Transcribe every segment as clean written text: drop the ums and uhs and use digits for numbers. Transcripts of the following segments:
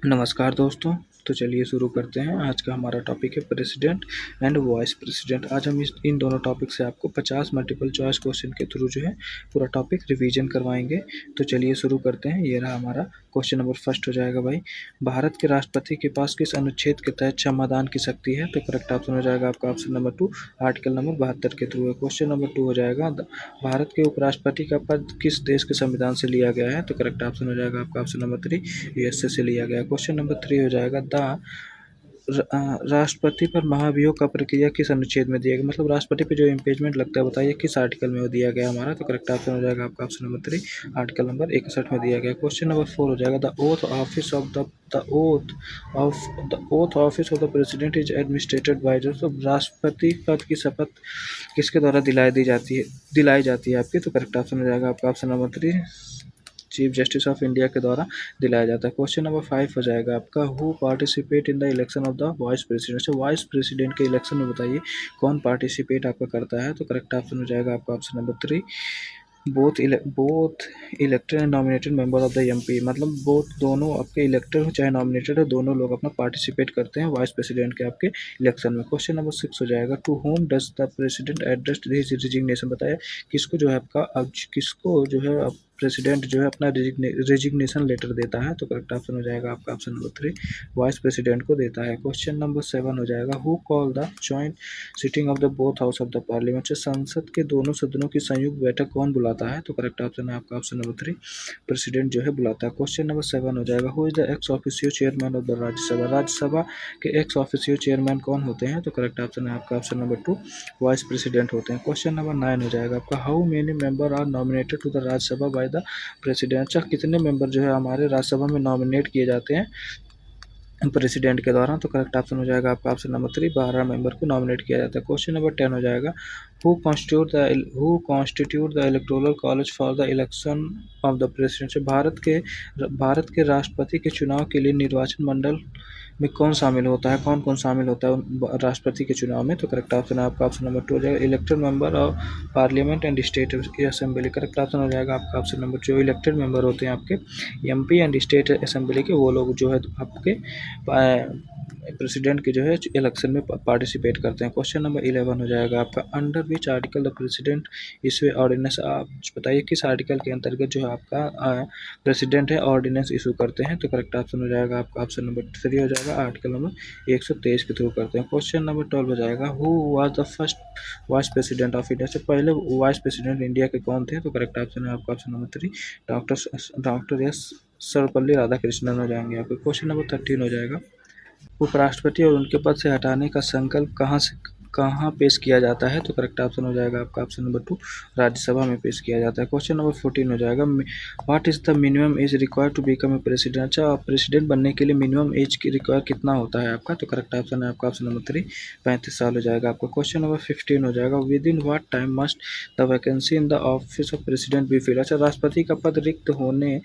नमस्कार दोस्तों। तो चलिए शुरू करते हैं। आज का हमारा टॉपिक है प्रेसिडेंट एंड वाइस प्रेसिडेंट। आज हम इन दोनों टॉपिक से आपको 50 मल्टीपल चॉइस क्वेश्चन के थ्रू जो है पूरा टॉपिक रिवीजन करवाएंगे। तो चलिए शुरू करते हैं। ये रहा हमारा क्वेश्चन नंबर फर्स्ट हो जाएगा भाई, भारत के राष्ट्रपति के पास किस अनुच्छेद के तहत क्षमादान की शक्ति है? तो करेक्ट ऑप्शन हो जाएगा आपका ऑप्शन नंबर 2, आर्टिकल नंबर 72 के थ्रू है। क्वेश्चन नंबर 2 हो जाएगा, भारत के उपराष्ट्रपति का पद किस देश के संविधान से लिया गया है? तो करेक्ट ऑप्शन हो जाएगा आपका ऑप्शन नंबर 3, यूएसए से लिया गया। क्वेश्चन नंबर 3 हो जाएगा, राष्ट्रपति पर महाभियोग का प्रक्रिया किस अनुच्छेद में दिया गया? मतलब राष्ट्रपति पे जो इम्पीचमेंट लगता है बताइए किस आर्टिकल में वो दिया गया हमारा? तो करेक्ट ऑप्शन हो जाएगा आपका ऑप्शन नंबर 3, आर्टिकल नंबर 61 में दिया गया। क्वेश्चन नंबर 4 हो जाएगा, the oath office of the president is administered by जो, तो राष्ट्रपति पद की शपथ किसके द्वारा दिलाई जाती है आपकी? तो करेक्ट ऑप्शन हो जाएगा आपका option number 3, chief justice of India के द्वारा दिलाया जाता है। क्वेश्चन नंबर 5 हो जाएगा आपका, who participate in the election of the vice president? से वाइस प्रेसिडेंट के इलेक्शन में बताइए कौन पार्टिसिपेट आपका करता है? तो करेक्ट ऑप्शन हो जाएगा आपका option number 3, both elected and nominated member of the MP. मतलब बोथ दोनों आपके इलेक्टेड हो चाहे नॉमिनेटेड हो, दोनों लोग अपना पार्टिसिपेट करते हैं वाइस प्रेसिडेंट के आपके इलेक्शन में। क्वेश्चन नंबर 6 हो जाएगा, to whom does the president address his resignation? बताया किसको जो है आपका किसको जो है प्रेसिडेंट जो है अपना रेजिग्नेशन लेटर देता है? तो करेक्ट ऑप्शन हो जाएगा आपका ऑप्शन नंबर 3, वाइस प्रेसिडेंट को देता है। क्वेश्चन नंबर 7 हो जाएगा, who call the joint sitting of the both house of the parliament? से संसद के दोनों सदनों की संयुक्त बैठक कौन बुलाता है? तो करेक्ट ऑप्शन है आपका ऑप्शन नंबर 3, प्रेसिडेंट जो है बुलाता है। क्वेश्चन नंबर 7 हो जाएगा, who is the ex officio chairman of the Rajya Sabha? Rajya Sabha के एक्स ऑफिशियो चेयरमैन कौन होते हैं? तो करेक्ट ऑप्शन है आपका ऑप्शन नंबर 2, वाइस प्रेसिडेंट होते हैं। क्वेश्चन नंबर 9 हो जाएगा आपका, how many member are nominated to the Rajya Sabha by the president? अच्छा, कितने मेंबर जो है हमारे राज्यसभा में नॉमिनेट किए जाते हैं प्रेसिडेंट के द्वारा? तो करेक्ट ऑप्शन हो जाएगा आपका ऑप्शन नंबर 3, 12 मेंबर को नॉमिनेट किया जाता है। क्वेश्चन नंबर 10 हो जाएगा, who constitute the electoral college for the election of the president? Bharat के राष्ट्रपति के चुनाव के लिए निर्वाचन मंडल में कौन शामिल होता है? कौन कौन शामिल होता है राष्ट्रपति के चुनाव में? तो करेक्ट ऑप्शन है आपका ऑप्शन नंबर 2 हो जाएगा, elected member of parliament and state assembly. Correct option हो जाएगा आपका ऑप्शन नंबर, जो इलेक्टेड मेंबर होते हैं आपके एमपी एंड स्टेट असेंबली के, वो लोग जो है आपके प्रेसिडेंट के जो है इलेक्शन में पार्टिसिपेट करते हैं। क्वेश्चन नंबर 11 हो जाएगा आपका, under which article the president issue ordinance? आप बताइए किस आर्टिकल के अंतर्गत जो है आपका प्रेसिडेंट है ऑर्डिनेंस इशू करते हैं? तो करेक्ट ऑप्शन हो जाएगा आपका ऑप्शन नंबर 3 हो जाएगा, आर्टिकल नंबर 123 के थ्रू करते हैं। क्वेश्चन नंबर 12 हो जाएगा, who was the first vice president of India? से पहले वाइस प्रेसिडेंट इंडिया के कौन थे? तो करेक्ट ऑप्शन है आपका option number 3, doctor S Sarvepalli Radhakrishnan हो जाएंगे आपके। क्वेश्चन नंबर 13 हो जाएगा, उपराष्ट्रपति और उनके पद से हटाने का संकल्प कहाँ पेश किया जाता है? तो करेक्ट ऑप्शन हो जाएगा आपका ऑप्शन नंबर 2, राज्यसभा में पेश किया जाता है। क्वेश्चन नंबर 14 हो जाएगा, what is the minimum age required to become a president? अच्छा, प्रेसिडेंट बनने के लिए मिनिमम एज की रिक्वायर कितना होता है आपका? तो करेक्ट ऑप्शन है आपका ऑप्शन नंबर 3, 35 साल हो जाएगा आपका। क्वेश्चन नंबर 15 हो जाएगा, with in what time must the vacancy in the office of president be filled? अच्छा, राष्ट्रपति का पद रिक्त होने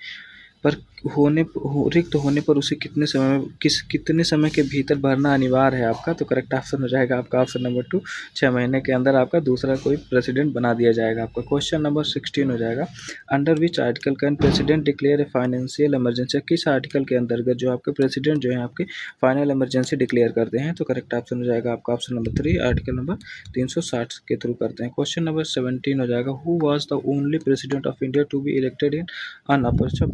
पर उसे कितने समय के भीतर भरना अनिवार्य है आपका? तो करेक्ट ऑप्शन हो जाएगा आपका ऑप्शन नंबर 2, 6 महीने के अंदर आपका दूसरा कोई प्रेसिडेंट बना दिया जाएगा आपका। क्वेश्चन नंबर 16 हो जाएगा, under which article can president declare a financial emergency? किस आर्टिकल के अंतर्गत जो आपके प्रेसिडेंट जो है आपके फाइनल इमरजेंसी डिक्लेयर करते हैं? तो करेक्ट ऑप्शन हो जाएगा आपका ऑप्शन नंबर 3, आर्टिकल नंबर 360 के थ्रू करते हैं। क्वेश्चन नंबर 17 हो जाएगा, who was the only president of India to be elected in unopposed?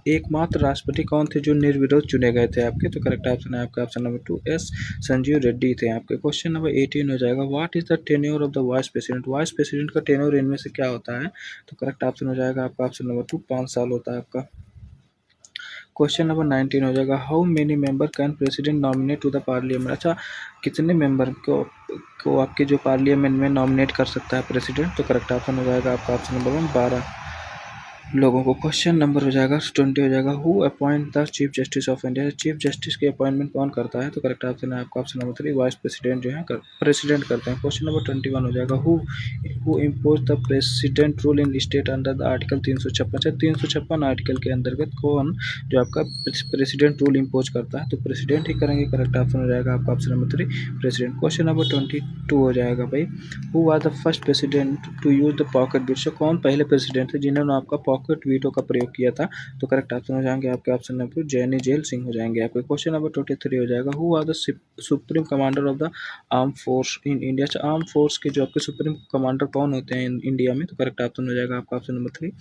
एकमात्र राष्ट्रपति कौन थे जो निर्विरोध चुने गए थे आपके? तो करेक्ट ऑप्शन है आपका option number 2, S Sanjeev Reddy थे आपके। क्वेश्चन नंबर 18 हो जाएगा, what is the tenure of the vice president? Vice president का टेन्योर इनमें से क्या होता है? तो करेक्ट ऑप्शन हो जाएगा आपका ऑप्शन नंबर 2, 5 साल होता है आपका। क्वेश्चन नंबर 19 हो जाएगा, how many member can president nominate to the parliament? अच्छा, कितने मेंबर को आपके जो पार्लियामेंट में नॉमिनेट कर सकता है प्रेसिडेंट? तो करेक्ट ऑप्शन हो जाएगा आपका ऑप्शन नंबर 1, 12 लोगों को। क्वेश्चन नंबर हो जाएगा 20 हो जाएगा, who appoint the chief justice of India? Chief justice की अपॉइंटमेंट कौन करता है? तो करेक्ट ऑप्शन है आपका ऑप्शन नंबर 3, वाइस प्रेसिडेंट जो है प्रेसिडेंट करते हैं। क्वेश्चन नंबर 21 हो जाएगा, who impose the president rule in state under the article 356? 356 article के अंतर्गत कौन जो आपका प्रेसिडेंट रूल इम्पोज करता है? तो प्रेसिडेंट ही करेंगे। करेक्ट ऑप्शन हो जाएगा आपका option number 3, president. Question number 22 हो जाएगा भाई, who are the first president to use the pocket bill? कौन पहले प्रेसिडेंट थे जिन्होंने आपका पॉकेट वीटो का प्रयोग किया था? तो करेक्ट ऑप्शन हो जाएंगे आपके ऑप्शन नंबर जैनी जेल सिंह हो जाएंगे आपके। क्वेश्चन नंबर 23 हो जाएगा, who are the supreme commander of the arm force in India? अच्छा, आर्म फोर्स के जो आपके सुप्रीम कमांडर कौन होते हैं इंडिया में? तो करेक्ट ऑप्शन हो जाएगा आपका ऑप्शन नंबर 3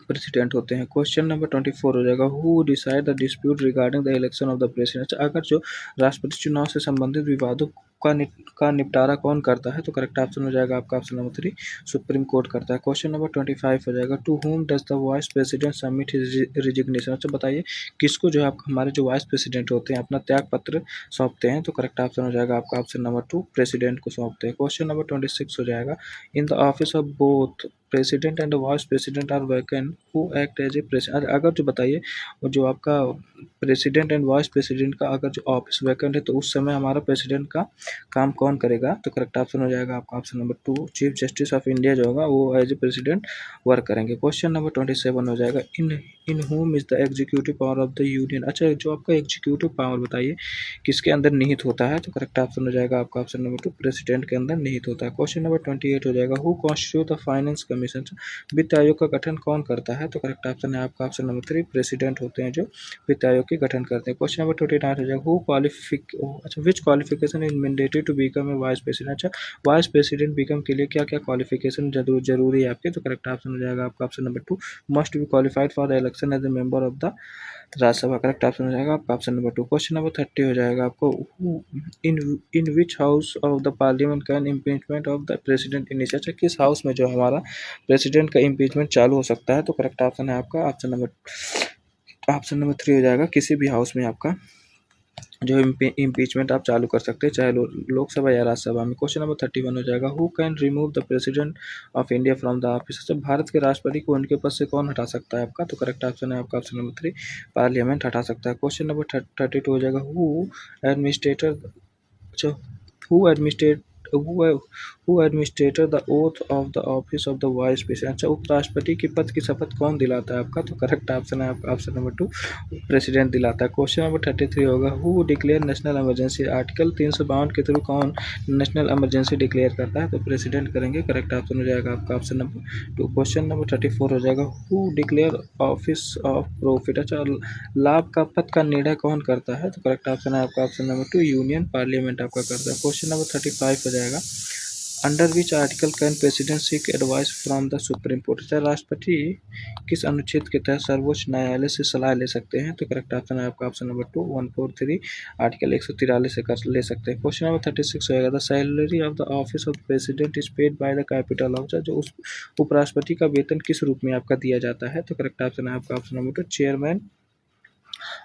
प्रेसिडेंट होते हैं। क्वेश्चन नंबर 24 हो जाएगा, who decide the dispute regarding the election of the president? अगर जो राष्ट्रपति चुनाव से संबंधित विवादों का निपटारा कौन करता है? तो करेक्ट ऑप्शन हो जाएगा आपका ऑप्शन नंबर 3 सुप्रीम कोर्ट करता है। क्वेश्चन नंबर 25 हो जाएगा, to whom does the vice president submit his resignation? अच्छा बताइए, किसको जो है हमारे जो वाइस प्रेसिडेंट होते हैं अपना त्याग पत्र सौंपते हैं? तो करेक्ट ऑप्शन हो जाएगा आपका ऑप्शन नंबर 2 प्रेसिडेंट को सौंपते हैं। क्वेश्चन नंबर 26 हो जाएगा, in the office of both president and vice president are vacant, who act as a president? अगर जो बताइए जो आपका प्रेसिडेंट एंड वाइस प्रेसिडेंट का अगर जो ऑफिस वैकेंट है तो उस समय हमारा प्रेसिडेंट का काम कौन करेगा? तो करेक्ट ऑप्शन हो जाएगा आपका option number 2 chief justice of India जो होगा वो एज ए प्रेसिडेंट वर्क करेंगे। क्वेश्चन नंबर 27 हो जाएगा, in whom is the executive power of the union? अच्छा, जो आपका एग्जीक्यूटिव पावर बताइए किसके अंदर निहित होता है? तो करेक्ट ऑप्शन हो जाएगा आपका ऑप्शन नंबर 2 प्रेसिडेंट के अंदर निहित होता है। क्वेश्चन नंबर 28 हो जाएगा, who constitute the finance commission? वित्त आयोग का गठन कौन करता है? तो करेक्ट ऑप्शन है आपका ऑप्शन नंबर 3 प्रेसिडेंट होते हैं जो वित्त आयोग के गठन करते हैं। क्वेश्चन नंबर 29 हो जाएगा, हु अच्छा which qualification is mandatory to become a vice president? अच्छा, वाइस प्रेसिडेंट बिकम के लिए क्या क्या क्वालिफिकेशन जरूरी है आपके? तो करेक्ट ऑप्शन हो जाएगा आपका option number 2 must be qualified for the election as a member of the Rajya Sabha. Correct option हो जाएगा आपका ऑप्शन नंबर 2। क्वेश्चन नंबर 30 हो जाएगा आपको, in which house of the parliament can impeachment of the president initiate? अच्छा, किस house में जो हमारा प्रेसिडेंट का इम्पीचमेंट चालू हो सकता है? तो करेक्ट ऑप्शन है आपका ऑप्शन नंबर 3 हो जाएगा, किसी भी हाउस में आपका जो इम्पीचमेंट आप चालू कर सकते हैं, चाहे लोकसभा या राज्यसभा में। क्वेश्चन नंबर 31 हो जाएगा, who can remove the president of India from the office? तो भारत के राष्ट्रपति को उनके पद से कौन हटा सकता है आपका? तो करेक्ट ऑप्शन है आपका ऑप्शन नंबर 3 पार्लियामेंट हटा सकता है। क्वेश्चन नंबर 32 हो जाएगा, एडमिनिस्ट्रेटर अच्छा who administrate who administrator the oath of the office of the vice president? अच्छा, उपराष्ट्रपति के पद की शपथ कौन दिलाता है आपका? तो करेक्ट ऑप्शन है आपका ऑप्शन नंबर 2 प्रेसिडेंट दिलाता है। क्वेश्चन नंबर 33 होगा, who declare national emergency? Article 352 के थ्रू कौन नेशनल इमरजेंसी डिक्लेयर करता है? तो प्रेसिडेंट करेंगे। करेक्ट ऑप्शन हो जाएगा आपका ऑप्शन नंबर 2। क्वेश्चन नंबर 34 हो जाएगा, who declare office of profit? अच्छा, लाभ का पद का निर्णय कौन करता है? तो करेक्ट ऑप्शन है आपका ऑप्शन नंबर 2 यूनियन पार्लियामेंट आपका करता है। क्वेश्चन नंबर 35 हो जाएगा, under which article can president seek advice from the supreme court? चाहे राष्ट्रपति किस अनुच्छेद के तहत सर्वोच्च न्यायालय से सलाह ले सकते हैं? तो करेक्ट ऑप्शन है आपका ऑप्शन नंबर 2 143 आर्टिकल 143 से कर ले सकते हैं। क्वेश्चन नंबर 36 होगा, the salary of the office of president is paid by the capital of? जो उस उपराष्ट्रपति का वेतन किस रूप में आपका दिया जाता है? तो करेक्ट ऑप्शन है आपका ऑप्शन नंबर 2 चेयरमैन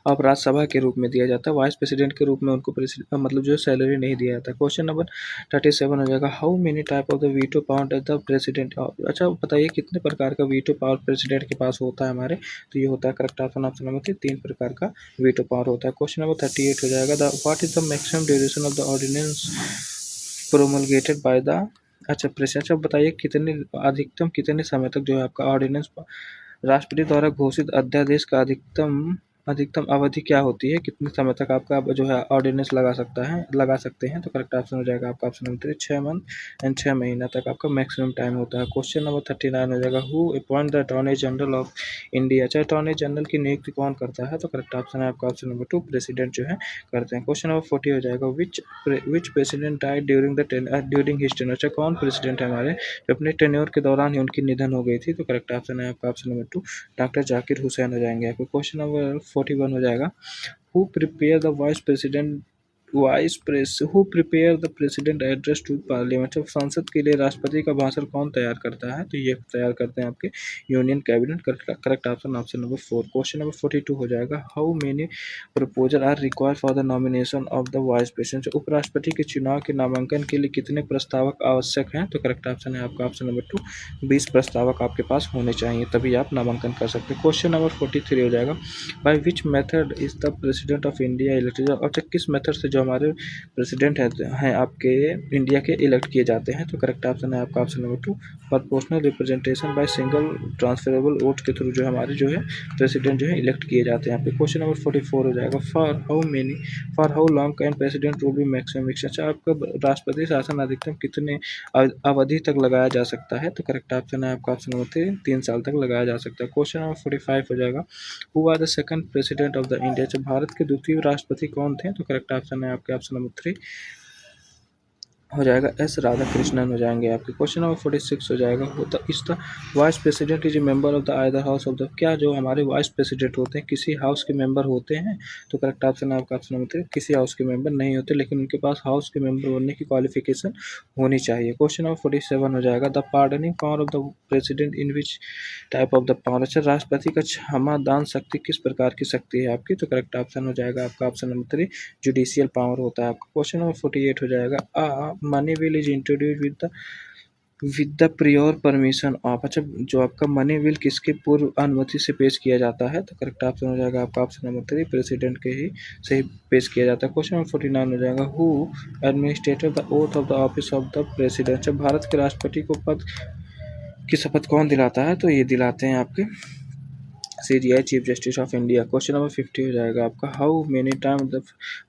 अब राज्यसभा के रूप में दिया जाता है, वाइस प्रेसिडेंट के रूप में उनको मतलब जो सैलरी नहीं दिया जाता। क्वेश्चन नंबर 37 हो जाएगा, how many type of the veto power does the president? अच्छा बताइए, कितने प्रकार का वीटो पावर प्रेसिडेंट के पास होता है हमारे? तो ये होता है करेक्ट ऑप्शन नंबर 3 प्रकार का वीटो पावर होता है। क्वेश्चन नंबर 38 हो जाएगा, the what is the maximum duration of the ordinance promulgated by the अच्छा प्रेसिडेंट? अच्छा बताइए, अधिकतम कितने समय तक जो है आपका ऑर्डिनेंस राष्ट्रपति द्वारा घोषित अध्यादेश का अधिकतम अवधि क्या होती है? कितने समय तक आपका जो है ऑर्डिनेंस लगा सकते हैं? तो करेक्ट ऑप्शन हो जाएगा आपका ऑप्शन नंबर 3 6 मंथ एंड 6 महीना तक आपका मैक्सिमम टाइम होता है। क्वेश्चन नंबर 39 हो जाएगा, who appoint the attorney general of India? चाहे अटॉर्नी जनरल की नियुक्ति कौन करता है? तो करेक्ट ऑप्शन है आपका ऑप्शन नंबर 2 प्रेसिडेंट जो है करते हैं। क्वेश्चन नंबर 40 हो जाएगा, which president died during his tenure? अच्छा, कौन प्रेसिडेंट है हमारे जो अपने टेन्योर के दौरान ही उनकी निधन हो गई थी? तो करेक्ट ऑप्शन है आपका option number 2 doctor Zakir Hussain हो जाएंगे आपको। क्वेश्चन नंबर 41 हो जाएगा, who prepare the who prepare the president address to parliament? संसद के लिए राष्ट्रपति का भाषण कौन तैयार करता है? तो ये तैयार करते हैं आपके union cabinet. Correct option number 4। Question number 42 हो जाएगा, how many proposal are required for the nomination of the vice president? उपराष्ट्रपति के चुनाव के नामांकन के लिए कितने प्रस्तावक आवश्यक हैं? तो करेक्ट ऑप्शन है आपका ऑप्शन नंबर 2 20 प्रस्तावक आपके पास होने चाहिए, तभी आप नामांकन कर सकते हैं। क्वेश्चन नंबर 43 हो जाएगा, by which method is the president of India elected? और किस मेथड से जो हमारे प्रेसिडेंट हैं आपके इंडिया के इलेक्ट किए जाते हैं, तो करेक्ट ऑप्शन है आपका option number 2, proportional representation by single transferable vote के थ्रू जो हमारे जो है प्रेसिडेंट जो है इलेक्ट किए जाते हैं। आपके क्वेश्चन नंबर 44 हो जाएगा, for how long can president rule be maximum extension, आपका राष्ट्रपति शासन अधिकतम कितने अवधि तक लगाया जा सकता है, तो करेक्ट ऑप्शन है आपका ऑप्शन नंबर 3 साल तक लगाया जा सकता है। क्वेश्चन नंबर 45 हो जाएगा, who are the second president of the India, जब भारत के द्वितीय राष्ट्रपति कौन थे, तो करेक्ट ऑप्शन है आपके ऑप्शन नंबर 3 हो जाएगा, एस राधाकृष्णन हो जाएंगे आपके। क्वेश्चन नंबर 46 हो जाएगा, होता इस the vice president is a member of the either house of the, क्या जो हमारे वाइस प्रेसिडेंट होते हैं किसी हाउस के मेंबर होते हैं, तो करेक्ट ऑप्शन है आपका ऑप्शन नंबर 3, किसी हाउस के मेंबर नहीं होते, लेकिन उनके पास हाउस के मेंबर बनने की क्वालिफिकेशन होनी चाहिए। क्वेश्चन नंबर 47 हो जाएगा, the pardoning power of the president in which type of the power, अच्छा राष्ट्रपति का क्षमा दान शक्ति किस प्रकार की शक्ति है आपकी, तो करेक्ट ऑप्शन हो जाएगा आपका ऑप्शन नंबर 3, जुडिशियल पावर होता है आपका। क्वेश्चन नंबर 48 हो जाएगा, money bill is introduce with the prior permission of, अच्छा जो आपका मनी बिल किसके पूर्व अनुमति से पेश किया जाता है, तो करेक्ट ऑप्शन हो जाएगा आपका ऑप्शन नंबर 3, प्रेसिडेंट के ही से ही पेश किया जाता है। क्वेश्चन नंबर 49 हो जाएगा, who administrated the oath of the office of the president, जब भारत के राष्ट्रपति को पद की शपथ कौन दिलाता है, तो ये दिलाते हैं आपके CGI chief justice of India. Question number 50 हो जाएगा आपका, how many time the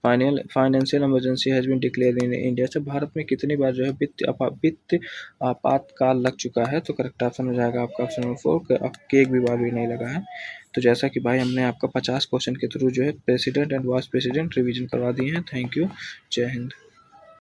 financial emergency has been declared in India, से भारत में कितनी बार जो है वित्त आपातकाल लग चुका है, तो करेक्ट ऑप्शन हो जाएगा आपका ऑप्शन नंबर 4, कि एक भी बार भी नहीं लगा है। तो जैसा कि भाई हमने आपका 50 क्वेश्चन के थ्रू जो है president and vice president revision करवा दिए हैं। थैंक यू, जय हिंद।